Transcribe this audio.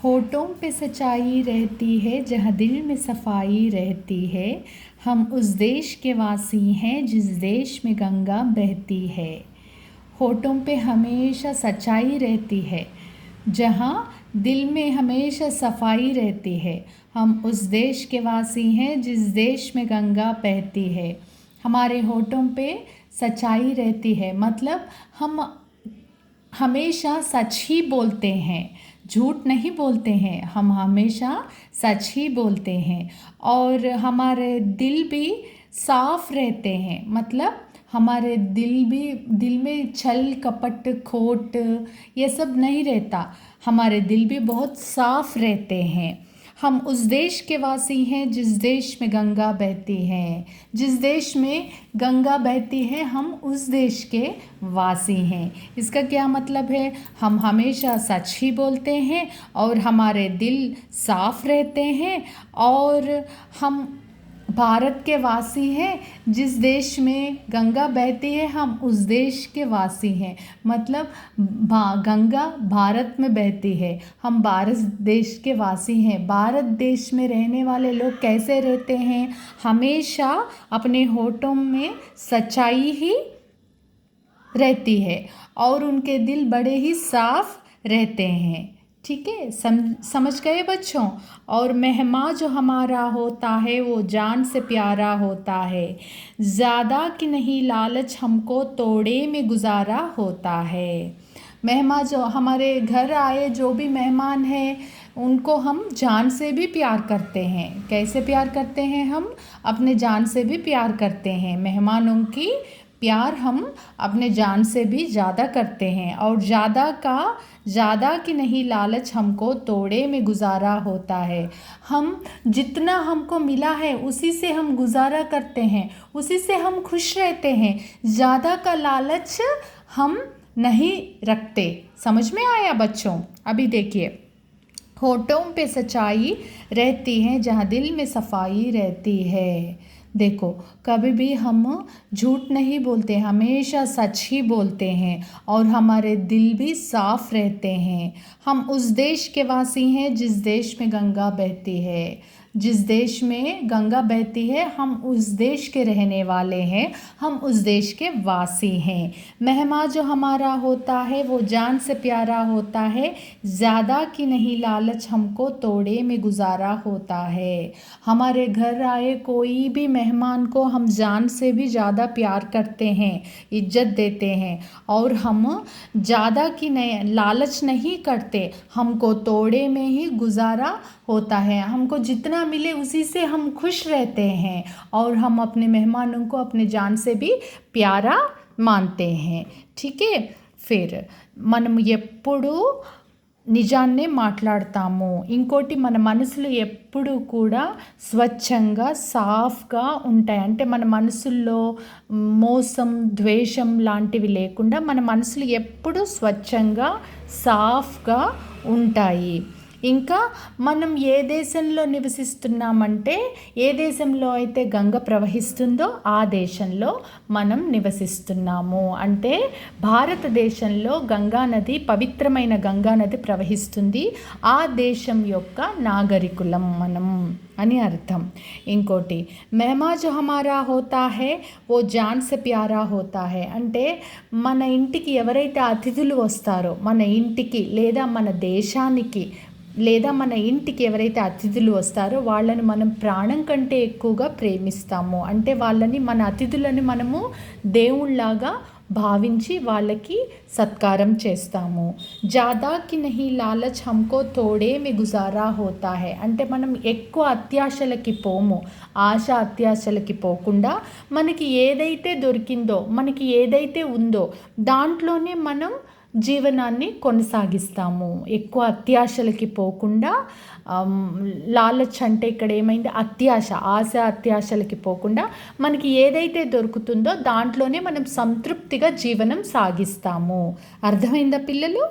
होठों पे सच्चाई रहती है, जहाँ दिल में सफाई रहती है। हम उस देश के वासी हैं जिस देश में गंगा बहती है। होठों पे हमेशा सच्चाई रहती है, जहाँ दिल में हमेशा सफाई रहती है। हम उस देश के वासी हैं जिस देश में गंगा बहती है। हमारे होठों पे सच्चाई रहती है, मतलब हम हमेशा सच ही बोलते हैं, झूठ नहीं बोलते हैं। हम हमेशा सच ही बोलते हैं और हमारे दिल भी साफ रहते हैं, मतलब हमारे दिल में छल कपट खोट ये सब नहीं रहता। हमारे दिल भी बहुत साफ रहते हैं। हम उस देश के वासी हैं जिस देश में गंगा बहती है। जिस देश में गंगा बहती है हम उस देश के वासी हैं। इसका क्या मतलब है? हम हमेशा सच ही बोलते हैं और हमारे दिल साफ रहते हैं और हम भारत के वासी हैं। जिस देश में गंगा बहती है हम उस देश के वासी हैं, मतलब गंगा भारत में बहती है, हम भारत देश के वासी हैं। भारत देश में रहने वाले लोग कैसे रहते हैं? हमेशा अपने होठों में सच्चाई ही रहती है और उनके दिल बड़े ही साफ रहते हैं। ठीक है, समझ गए बच्चों? और मेहमान जो हमारा होता है वो जान से प्यारा होता है। ज़्यादा की नहीं लालच हमको तोड़े में गुजारा होता है। मेहमान जो हमारे घर आए, जो भी मेहमान हैं, उनको हम जान से भी प्यार करते हैं। कैसे प्यार करते हैं? हम अपने जान से भी प्यार करते हैं। मेहमानों की प्यार हम अपने जान से भी ज़्यादा करते हैं। और ज़्यादा की नहीं लालच हमको तोड़े में गुजारा होता है। हम जितना हमको मिला है उसी से हम गुजारा करते हैं, उसी से हम खुश रहते हैं। ज़्यादा का लालच हम नहीं रखते। समझ में आया बच्चों? अभी देखिए, होठों पे सच्चाई रहती है जहाँ दिल में सफाई रहती है। देखो, कभी भी हम झूठ नहीं बोलते, हमेशा सच ही बोलते हैं और हमारे दिल भी साफ रहते हैं। हम उस देश के वासी हैं जिस देश में गंगा बहती है। जिस देश में गंगा बहती है हम उस देश के रहने वाले हैं, हम उस देश के वासी हैं। मेहमान जो हमारा होता है वो जान से प्यारा होता है। ज़्यादा की नहीं लालच हमको तोड़े में गुजारा होता है। हमारे घर आए कोई भी मेहमान को हम जान से भी ज़्यादा प्यार करते हैं, इज्जत देते हैं और हम ज़्यादा की लालच नहीं करते। हमको तोड़े में ही गुजारा होता है। हमको जितना मिले उसी से हम खुश रहते हैं और हम अपने मेहमानों को अपने जान से भी प्यारा मानते हैं। ठीक है, फिर మనం ఎప్పుడు నిజాన్నే మాట్లాడతాము. ఇంకోటి, మన మనసులు ఎప్పుడు కూడా స్వచ్ఛంగా సాఫ్గా ఉంటాయి. అంటే మన మనసుల్లో మోసం ద్వేషం లాంటివి లేకుండా మన మనసులు ఎప్పుడు స్వచ్ఛంగా సాఫ్గా ఉంటాయి. ఇంకా మనం ఏ దేశంలో నివసిస్తున్నామంటే, ఏ దేశంలో అయితే గంగ ప్రవహిస్తుందో ఆ దేశంలో మనం నివసిస్తున్నాము. అంటే భారతదేశంలో గంగా నది, పవిత్రమైన గంగా నది ప్రవహిస్తుంది. ఆ దేశం యొక్క నాగరికులం మనం అని అర్థం. ఇంకోటి, మెహమాన్ జో హమారా హోతా హై వో జాన్ సే ప్యారా హోతా హై. అంటే మన ఇంటికి ఎవరైతే అతిథులు వస్తారో, మన ఇంటికి లేదా మన దేశానికి లేదా మన ఇంటికి ఎవరైతే అతిథులు వస్తారో వాళ్ళని మనం ప్రాణం కంటే ఎక్కువగా ప్రేమిస్తాము. అంటే మన అతిథులని మనము దేవుళ్ళలాగా భావించి వాళ్ళకి సత్కారం చేస్తాము. ज़्यादाకి नहीं లాలచ్ हमको తోడే में गुजारा होता है. అంటే మనం ఎక్కువ అత్యాశలకి పోము. ఆశ అత్యాశలకి పోకుండా మనకి ఏదైతే దొరికిందో, మనకి ఏదైతే ఉందో దాంట్లోనే మనం జీవనాన్ని కొనసాగిస్తాము. ఎక్కువ అత్యాశలకి పోకుండా, లాలచ్ అంటే ఇక్కడ ఏమైంది? అత్యాశ, ఆశ అత్యాశలకి పోకుండా మనకి ఏదైతే దొరుకుతుందో దాంట్లోనే మనం సంతృప్తిగా జీవనం సాగిస్తాము. అర్థమైందా పిల్లలు?